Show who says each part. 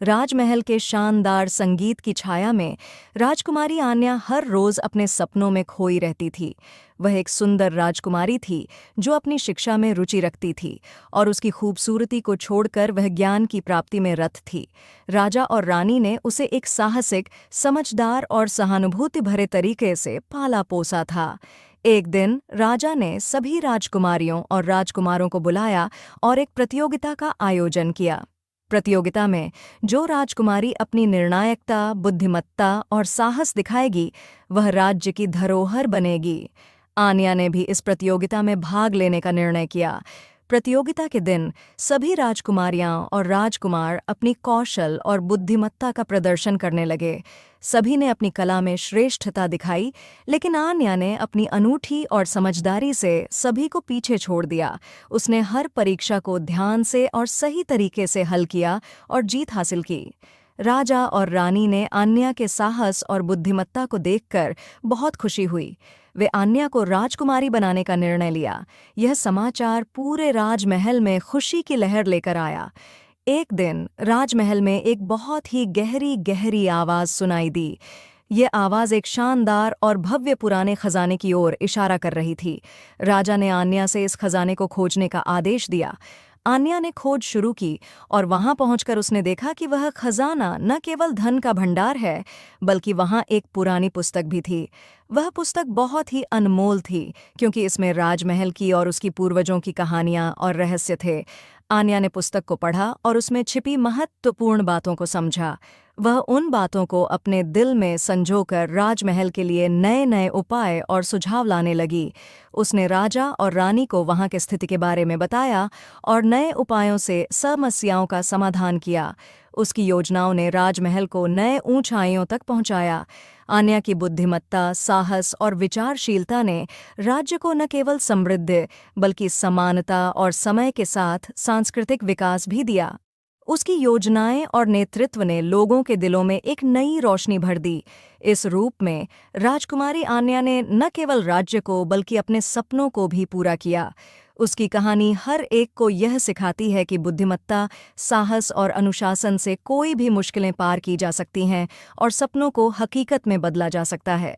Speaker 1: राजमहल के शानदार संगीत की छाया में राजकुमारी आन्या हर रोज अपने सपनों में खोई रहती थी। वह एक सुंदर राजकुमारी थी जो अपनी शिक्षा में रुचि रखती थी और उसकी खूबसूरती को छोड़कर वह ज्ञान की प्राप्ति में रत थी। राजा और रानी ने उसे एक साहसिक, समझदार और सहानुभूति भरे तरीके से पाला पोसा था। एक दिन राजा ने सभी राजकुमारियों और राजकुमारों को बुलाया और एक प्रतियोगिता का आयोजन किया। प्रतियोगिता में जो राजकुमारी अपनी निर्णायकता, बुद्धिमत्ता और साहस दिखाएगी, वह राज्य की धरोहर बनेगी। आन्या ने भी इस प्रतियोगिता में भाग लेने का निर्णय किया। प्रतियोगिता के दिन सभी राजकुमारियां और राजकुमार अपनी कौशल और बुद्धिमत्ता का प्रदर्शन करने लगे। सभी ने अपनी कला में श्रेष्ठता दिखाई, लेकिन आन्या ने अपनी अनूठी और समझदारी से सभी को पीछे छोड़ दिया। उसने हर परीक्षा को ध्यान से और सही तरीके से हल किया और जीत हासिल की। राजा और रानी ने आन्या के साहस और बुद्धिमत्ता को देखकर बहुत खुशी हुई। वे आन्या को राजकुमारी बनाने का निर्णय लिया। यह समाचार पूरे राजमहल में खुशी की लहर लेकर आया। एक दिन राजमहल में एक बहुत ही गहरी गहरी आवाज़ सुनाई दी। ये आवाज़ एक शानदार और भव्य पुराने खजाने की ओर इशारा कर रही थी। राजा ने आन्या से इस खजाने को खोजने का आदेश दिया। आन्या ने खोज शुरू की और वहां पहुंचकर उसने देखा कि वह खजाना न केवल धन का भंडार है, बल्कि वहां एक पुरानी पुस्तक भी थी। वह पुस्तक बहुत ही अनमोल थी, क्योंकि इसमें राजमहल की और उसकी पूर्वजों की कहानियां और रहस्य थे। आन्या ने पुस्तक को पढ़ा और उसमें छिपी महत्वपूर्ण बातों को समझा। वह उन बातों को अपने दिल में संजोकर राजमहल के लिए नए नए उपाय और सुझाव लाने लगी। उसने राजा और रानी को वहां की स्थिति के बारे में बताया और नए उपायों से समस्याओं का समाधान किया। उसकी योजनाओं ने राजमहल को नए ऊंचाइयों तक पहुंचाया। आन्या की बुद्धिमत्ता, साहस और विचारशीलता ने राज्य को न केवल समृद्धि, बल्कि समानता और समय के साथ सांस्कृतिक विकास भी दिया। उसकी योजनाएं और नेतृत्व ने लोगों के दिलों में एक नई रोशनी भर दी। इस रूप में राजकुमारी आन्या ने न केवल राज्य को बल्कि अपने सपनों को भी पूरा किया। उसकी कहानी हर एक को यह सिखाती है कि बुद्धिमत्ता, साहस और अनुशासन से कोई भी मुश्किलें पार की जा सकती हैं और सपनों को हकीकत में बदला जा सकता है।